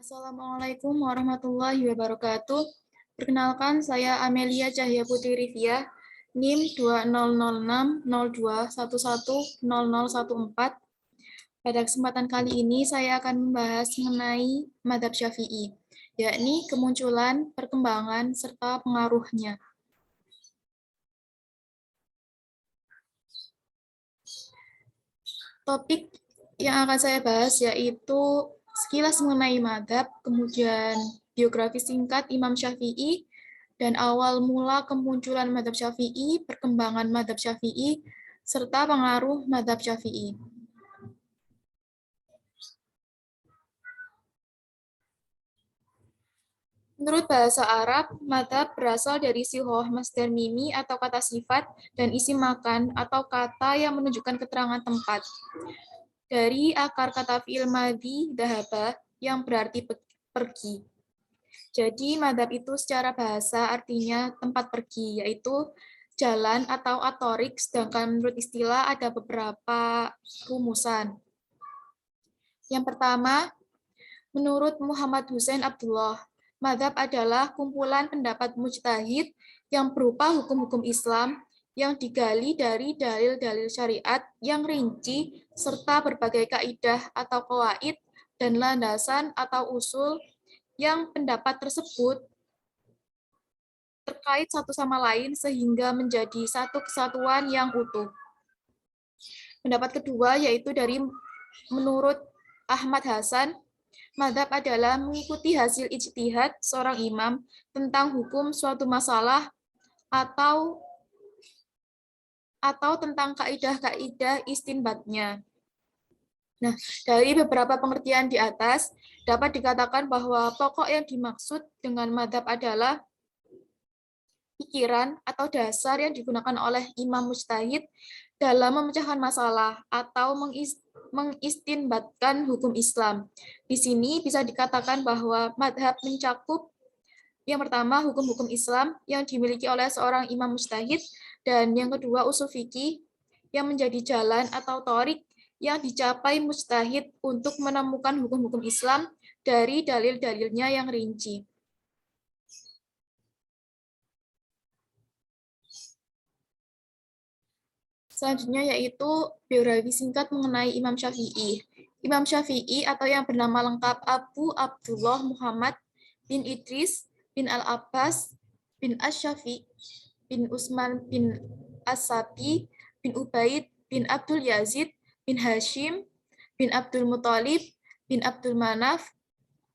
Assalamualaikum warahmatullahi wabarakatuh. Perkenalkan, saya Amelia Cahya Putri Rivia, NIM 200602110014. Pada kesempatan kali ini, saya akan membahas mengenai Madzhab Syafi'i, yakni kemunculan, perkembangan, serta pengaruhnya. Topik yang akan saya bahas yaitu sekilas mengenai madhab, kemudian biografi singkat Imam Syafi'i, dan awal mula kemunculan madhab Syafi'i, perkembangan madhab Syafi'i, serta pengaruh madhab Syafi'i. Menurut bahasa Arab, madhab berasal dari sihoh masdar mimi atau kata sifat dan isim makan atau kata yang menunjukkan keterangan tempat. Dari akar kata fi'il madhi dhahaba yang berarti pergi. Jadi madhab itu secara bahasa artinya tempat pergi, yaitu jalan atau atorik, sedangkan menurut istilah ada beberapa rumusan. Yang pertama, menurut Muhammad Hussein Abdullah, madhab adalah kumpulan pendapat mujtahid yang berupa hukum-hukum Islam yang digali dari dalil-dalil syariat yang rinci serta berbagai kaidah atau qawaid dan landasan atau usul yang pendapat tersebut terkait satu sama lain sehingga menjadi satu kesatuan yang utuh. Pendapat kedua yaitu dari menurut Ahmad Hasan, madhab adalah mengikuti hasil ijtihad seorang imam tentang hukum suatu masalah atau tentang kaidah-kaidah istinbatnya. Nah, dari beberapa pengertian di atas, dapat dikatakan bahwa pokok yang dimaksud dengan madhab adalah pikiran atau dasar yang digunakan oleh imam mujtahid dalam memecahkan masalah atau mengistinbatkan hukum Islam. Di sini bisa dikatakan bahwa madhab mencakup yang pertama hukum-hukum Islam yang dimiliki oleh seorang imam mujtahid, dan yang kedua usul fikih yang menjadi jalan atau thorik yang dicapai mujtahid untuk menemukan hukum-hukum Islam dari dalil-dalilnya yang rinci. Selanjutnya yaitu biografi singkat mengenai Imam Syafi'i. Imam Syafi'i atau yang bernama lengkap Abu Abdullah Muhammad bin Idris bin Al-Abbas bin Asy-Syafi' bin Utsman bin As-Sabi bin Ubaid bin Abdul Yazid bin Hashim bin Abdul Muthalib bin Abdul Manaf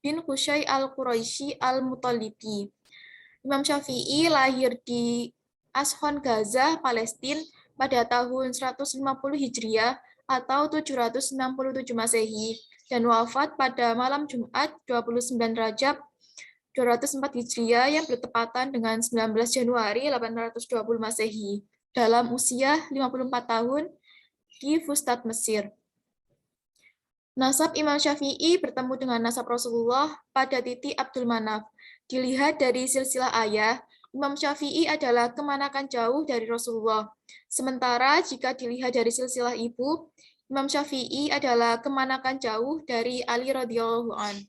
bin Husyai al-Quraisy al-Muthalibi. Imam Syafi'i lahir di Ashon, Gaza, Palestina pada tahun 150 Hijriah atau 767 Masehi dan wafat pada malam Jumat 29 Rajab 204 Hijriah yang bertepatan dengan 19 Januari 820 Masehi dalam usia 54 tahun di Fustat, Mesir. Nasab Imam Syafi'i bertemu dengan nasab Rasulullah pada titik Abdul Manaf. Dilihat dari silsilah ayah, Imam Syafi'i adalah kemanakan jauh dari Rasulullah. Sementara jika dilihat dari silsilah ibu, Imam Syafi'i adalah kemanakan jauh dari Ali radhiyallahu anhu.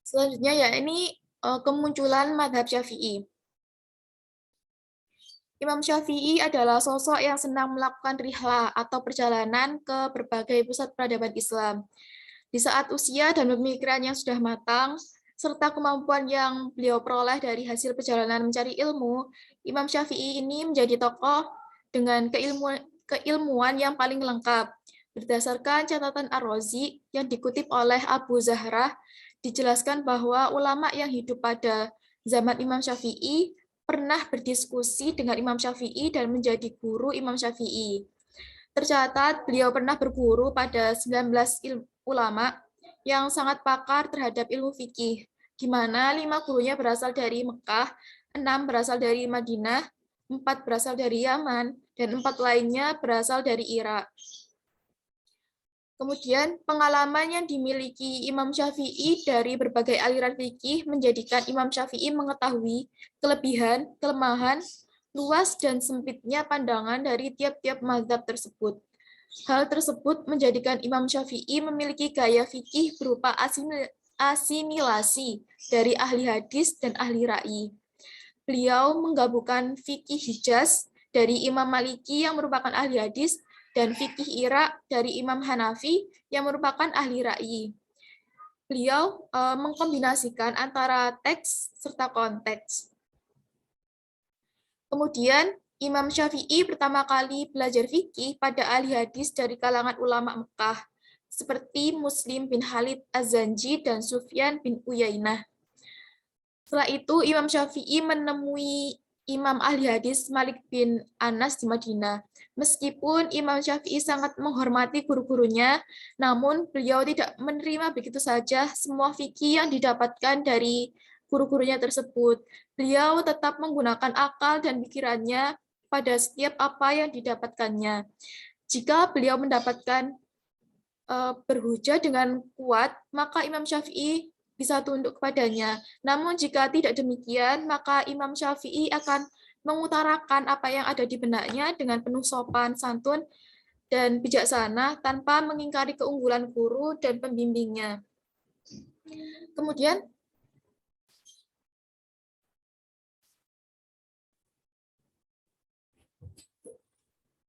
Selanjutnya ya ini kemunculan madhab Syafi'i. Imam Syafi'i adalah sosok yang senang melakukan rihlah atau perjalanan ke berbagai pusat peradaban Islam. Di saat usia dan pemikiran yang sudah matang, serta kemampuan yang beliau peroleh dari hasil perjalanan mencari ilmu, Imam Syafi'i ini menjadi tokoh dengan keilmuan yang paling lengkap. Berdasarkan catatan Ar-Razi yang dikutip oleh Abu Zahrah, dijelaskan bahwa ulama yang hidup pada zaman Imam Syafi'i pernah berdiskusi dengan Imam Syafi'i dan menjadi guru Imam Syafi'i. Tercatat beliau pernah berguru pada 19 ulama yang sangat pakar terhadap ilmu fikih, di mana 5 gurunya berasal dari Mekah, 6 berasal dari Madinah, 4 berasal dari Yaman, dan 4 lainnya berasal dari Irak. Kemudian, pengalaman yang dimiliki Imam Syafi'i dari berbagai aliran fikih menjadikan Imam Syafi'i mengetahui kelebihan, kelemahan, luas dan sempitnya pandangan dari tiap-tiap mazhab tersebut. Hal tersebut menjadikan Imam Syafi'i memiliki gaya fikih berupa asimilasi dari ahli hadis dan ahli ra'yi. Beliau menggabungkan fikih Hijaz dari Imam Maliki yang merupakan ahli hadis dan fikih Irak dari Imam Hanafi yang merupakan ahli ra'yi. Beliau mengkombinasikan antara teks serta konteks. Kemudian Imam Syafi'i pertama kali belajar fikih pada ahli hadis dari kalangan ulama Mekah, seperti Muslim bin Khalid Az-Zanji dan Sufyan bin Uyainah. Setelah itu Imam Syafi'i menemui Imam ahli hadis Malik bin Anas di Madinah. Meskipun Imam Syafi'i sangat menghormati guru-gurunya, namun beliau tidak menerima begitu saja semua fikih yang didapatkan dari guru-gurunya tersebut. Beliau tetap menggunakan akal dan pikirannya pada setiap apa yang didapatkannya. Jika beliau mendapatkan berhujah dengan kuat, maka Imam Syafi'i bisa tunduk kepadanya. Namun jika tidak demikian, maka Imam Syafi'i akan mengutarakan apa yang ada di benaknya dengan penuh sopan, santun, dan bijaksana tanpa mengingkari keunggulan guru dan pembimbingnya. Kemudian,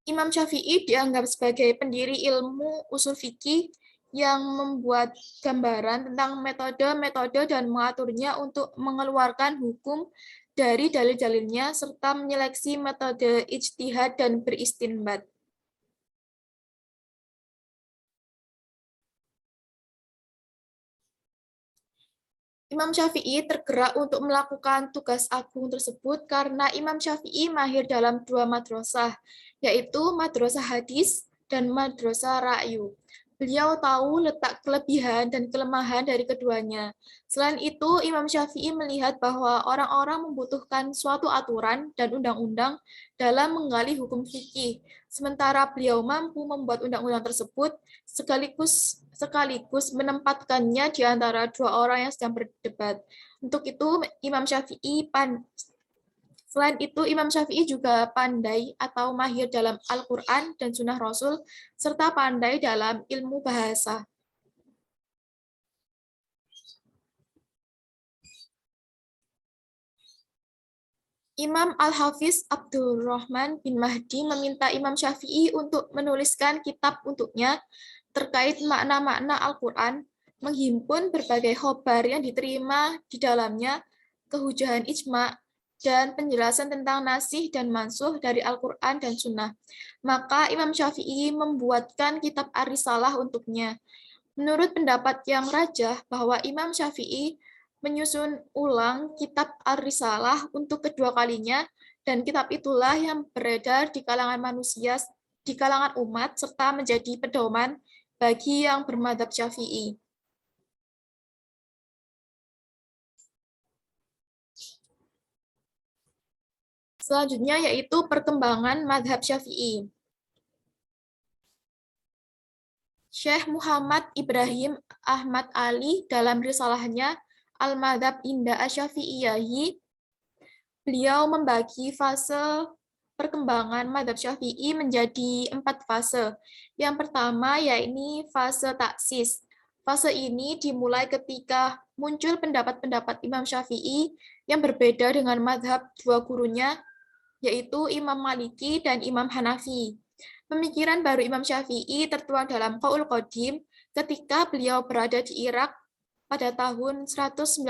Imam Syafi'i dianggap sebagai pendiri ilmu usul fikih yang membuat gambaran tentang metode-metode dan mengaturnya untuk mengeluarkan hukum dari dalil-dalilnya serta menyeleksi metode ijtihad dan beristinbat. Imam Syafi'i tergerak untuk melakukan tugas agung tersebut karena Imam Syafi'i mahir dalam dua madrasah, yaitu madrasah hadis dan madrasah ra'yu. Beliau tahu letak kelebihan dan kelemahan dari keduanya. Selain itu, Imam Syafi'i melihat bahwa orang-orang membutuhkan suatu aturan dan undang-undang dalam menggali hukum fikih. Sementara beliau mampu membuat undang-undang tersebut sekaligus menempatkannya di antara dua orang yang sedang berdebat. Untuk itu, Selain itu, Imam Syafi'i juga pandai atau mahir dalam Al-Quran dan Sunnah Rasul, serta pandai dalam ilmu bahasa. Imam Al-Hafiz Abdurrahman bin Mahdi meminta Imam Syafi'i untuk menuliskan kitab untuknya terkait makna-makna Al-Quran, menghimpun berbagai khobar yang diterima di dalamnya, kehujahan ijma', dan penjelasan tentang nasih dan mansuh dari Al-Quran dan Sunnah. Maka Imam Syafi'i membuatkan kitab Ar-Risalah untuknya. Menurut pendapat yang rajah bahwa Imam Syafi'i menyusun ulang kitab Ar-Risalah untuk kedua kalinya, dan kitab itulah yang beredar di kalangan manusia, di kalangan umat, serta menjadi pedoman bagi yang bermadzhab Syafi'i. Selanjutnya yaitu perkembangan madhab Syafi'i. Syekh Muhammad Ibrahim Ahmad Ali dalam risalahnya Al-Madhab Inda Asyafi'iyahi, beliau membagi fase perkembangan madhab Syafi'i menjadi 4 fase. Yang pertama yaitu fase taksis. Fase ini dimulai ketika muncul pendapat-pendapat Imam Syafi'i yang berbeda dengan madhab dua gurunya, yaitu Imam Maliki dan Imam Hanafi. Pemikiran baru Imam Syafi'i tertuang dalam Qaul Qadim ketika beliau berada di Irak pada tahun 195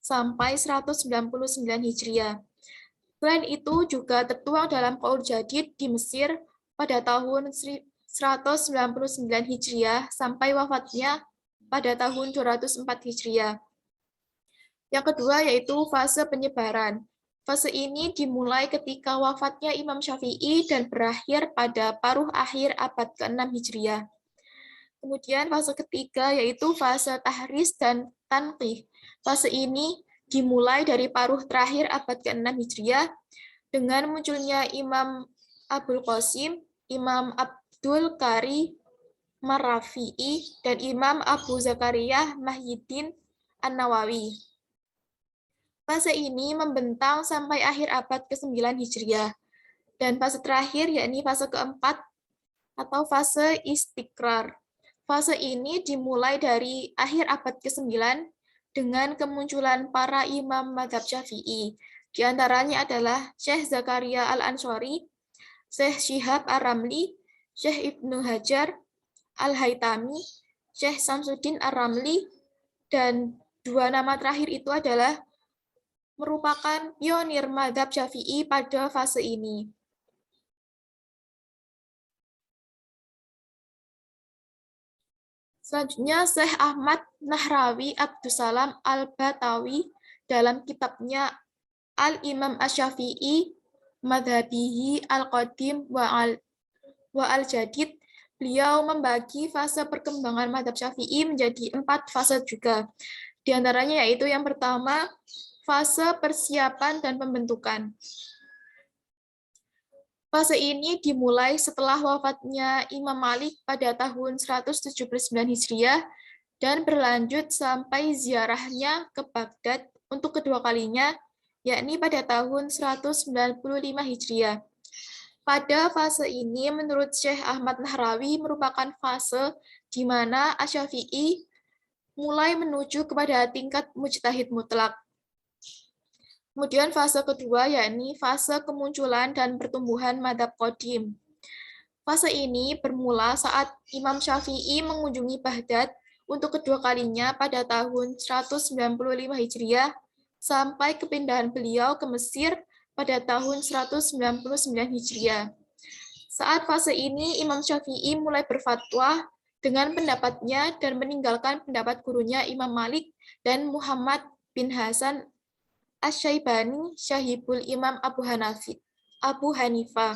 sampai 199 Hijriah. Selain itu juga tertuang dalam Qaul Jadid di Mesir pada tahun 199 Hijriah sampai wafatnya pada tahun 204 Hijriah. Yang kedua yaitu fase penyebaran. Fase ini dimulai ketika wafatnya Imam Syafi'i dan berakhir pada paruh akhir abad ke-6 Hijriah. Kemudian fase ketiga yaitu fase tahris dan tanqih. Fase ini dimulai dari paruh terakhir abad ke-6 Hijriah dengan munculnya Imam Abul Qasim, Imam Abdul Qari Marrafi'i, dan Imam Abu Zakaria Mahyiddin An-Nawawi. Fase ini membentang sampai akhir abad ke-9 Hijriah. Dan fase terakhir, yakni fase keempat, atau fase istikrar. Fase ini dimulai dari akhir abad ke-9 dengan kemunculan para imam mazhab Syafi'i. Di antaranya adalah Syekh Zakaria Al-Ansori, Syekh Syihab Ar-Ramli, Syekh Ibnu Hajar Al-Haytami, Syekh Samsuddin Ar-Ramli, dan dua nama terakhir itu adalah merupakan pionir mazhab Syafi'i pada fase ini. Selanjutnya, Syekh Ahmad Nahrawi Abdussalam Al-Batawi dalam kitabnya Al-Imam Asy-Syafi'i, Madhabihi Al-Qadim wa Al-Jadid, beliau membagi fase perkembangan madhab Syafi'i menjadi 4 fase juga. Di antaranya yaitu yang pertama, fase persiapan dan pembentukan. Fase ini dimulai setelah wafatnya Imam Malik pada tahun 179 Hijriah dan berlanjut sampai ziarahnya ke Baghdad untuk kedua kalinya, yakni pada tahun 195 Hijriah. Pada fase ini, menurut Syekh Ahmad Nahrawi, merupakan fase di mana Asy-Syafi'i mulai menuju kepada tingkat mujtahid mutlak. Kemudian fase kedua, yakni fase kemunculan dan pertumbuhan madhab qadim. Fase ini bermula saat Imam Syafi'i mengunjungi Baghdad untuk kedua kalinya pada tahun 195 Hijriah sampai kepindahan beliau ke Mesir pada tahun 199 Hijriah. Saat fase ini, Imam Syafi'i mulai berfatwa dengan pendapatnya dan meninggalkan pendapat gurunya Imam Malik dan Muhammad bin Hasan Asy-Syaibani, Syahibul Imam Abu Hanifah.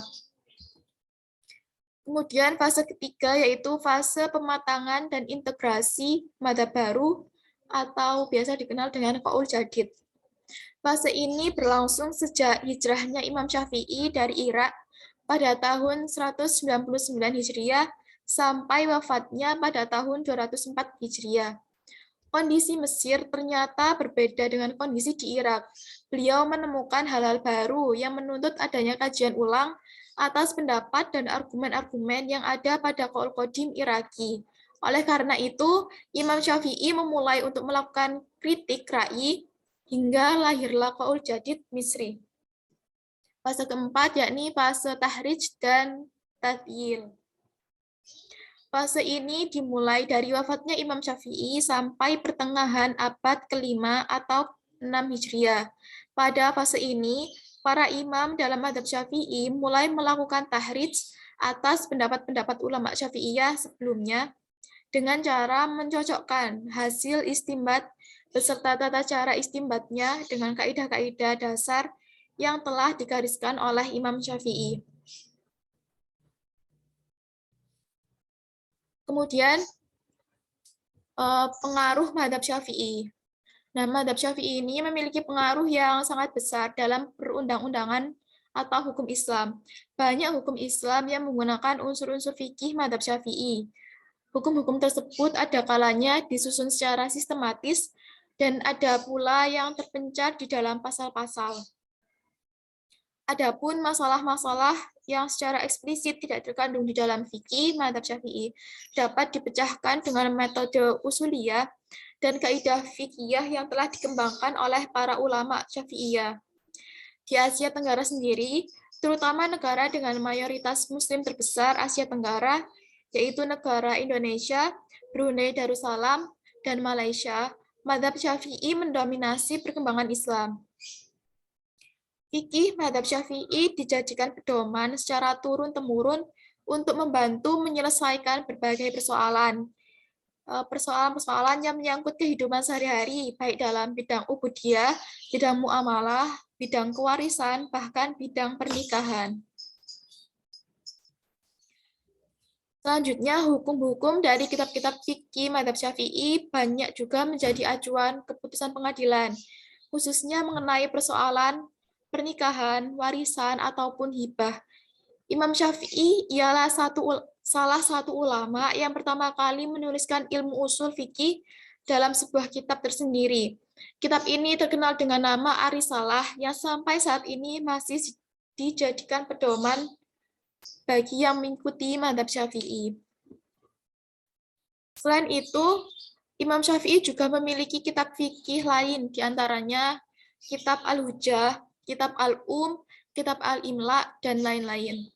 Kemudian fase ketiga yaitu fase pematangan dan integrasi madhab baru atau biasa dikenal dengan Qaul Jadid. Fase ini berlangsung sejak hijrahnya Imam Syafi'i dari Irak pada tahun 199 Hijriah sampai wafatnya pada tahun 204 Hijriah. Kondisi Mesir ternyata berbeda dengan kondisi di Irak. Beliau menemukan hal-hal baru yang menuntut adanya kajian ulang atas pendapat dan argumen-argumen yang ada pada Qaul Qadim Iraki. Oleh karena itu, Imam Syafi'i memulai untuk melakukan kritik ra'yi hingga lahirlah Qaul Jadid Misri. Fase keempat yakni fase tahrij dan tatyil. Fase ini dimulai dari wafatnya Imam Syafi'i sampai pertengahan abad ke-5 atau 6 Hijriah. Pada fase ini, para imam dalam mazhab Syafi'i mulai melakukan tahrij atas pendapat-pendapat ulama Syafi'iyah sebelumnya dengan cara mencocokkan hasil istimbat beserta tata cara istimbatnya dengan kaidah-kaidah dasar yang telah digariskan oleh Imam Syafi'i. Kemudian pengaruh mazhab Syafi'i. Nah, mazhab Syafi'i ini memiliki pengaruh yang sangat besar dalam perundang-undangan atau hukum Islam. Banyak hukum Islam yang menggunakan unsur-unsur fikih mazhab Syafi'i. Hukum-hukum tersebut ada kalanya disusun secara sistematis dan ada pula yang terpencar di dalam pasal-pasal. Adapun masalah-masalah yang secara eksplisit tidak terkandung di dalam fikih mazhab Syafi'i dapat dipecahkan dengan metode usuliyah dan kaidah fikih yang telah dikembangkan oleh para ulama Syafi'iyah. Di Asia Tenggara sendiri, terutama negara dengan mayoritas muslim terbesar Asia Tenggara, yaitu negara Indonesia, Brunei Darussalam, dan Malaysia, mazhab Syafi'i mendominasi perkembangan Islam. Fikih mazhab Syafi'i dijadikan pedoman secara turun-temurun untuk membantu menyelesaikan berbagai persoalan. Persoalan-persoalan yang menyangkut kehidupan sehari-hari, baik dalam bidang ubudiyah, bidang muamalah, bidang kewarisan, bahkan bidang pernikahan. Selanjutnya, hukum-hukum dari kitab-kitab fikih mazhab Syafi'i banyak juga menjadi acuan keputusan pengadilan, khususnya mengenai persoalan pernikahan, warisan, ataupun hibah. Imam Syafi'i ialah salah satu ulama yang pertama kali menuliskan ilmu usul fikih dalam sebuah kitab tersendiri. Kitab ini terkenal dengan nama Ar-Risalah yang sampai saat ini masih dijadikan pedoman bagi yang mengikuti mazhab Syafi'i. Selain itu, Imam Syafi'i juga memiliki kitab fikih lain, diantaranya kitab Al-Hujjah, kitab Al-Um, kitab Al-Imla, dan lain-lain.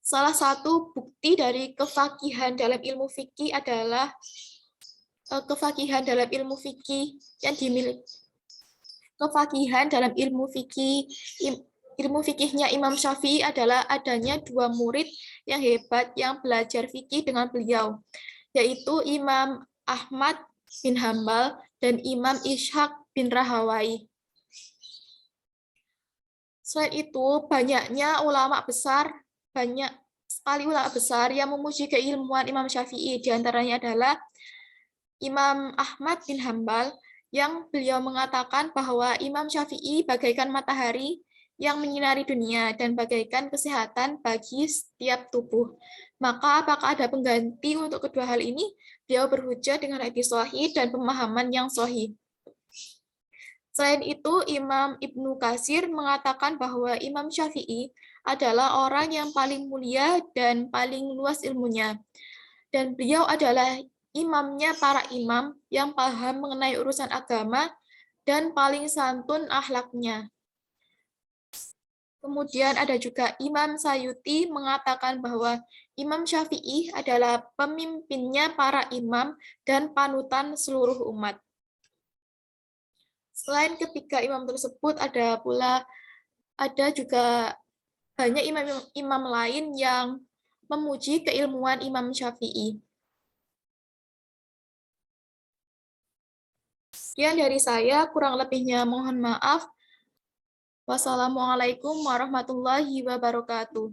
Salah satu bukti dari kefakihan dalam ilmu fikih adalah kefakihan dalam ilmu fikih yang dimiliki. Kefakihan dalam ilmu fikihnya Imam Syafi'i adalah adanya dua murid yang hebat yang belajar fikih dengan beliau, yaitu Imam Ahmad bin Hambal dan Imam Ishaq bin Rahawai. Selain itu, banyak sekali ulama besar yang memuji keilmuan Imam Syafi'i. Di antaranya adalah Imam Ahmad bin Hambal, yang beliau mengatakan bahwa Imam Syafi'i bagaikan matahari yang menyinari dunia dan bagaikan kesehatan bagi setiap tubuh. Maka apakah ada pengganti untuk kedua hal ini? Beliau berhujjah dengan hadis sahih dan pemahaman yang sahih. Selain itu, Imam Ibnu Katsir mengatakan bahwa Imam Syafi'i adalah orang yang paling mulia dan paling luas ilmunya. Dan beliau adalah imamnya para imam yang paham mengenai urusan agama dan paling santun akhlaknya. Kemudian ada juga Imam Sayuti mengatakan bahwa Imam Syafi'i adalah pemimpinnya para imam dan panutan seluruh umat. Selain ketiga imam tersebut, ada juga banyak imam lain yang memuji keilmuan Imam Syafi'i. Sekian dari saya, kurang lebihnya mohon maaf. Wassalamualaikum warahmatullahi wabarakatuh.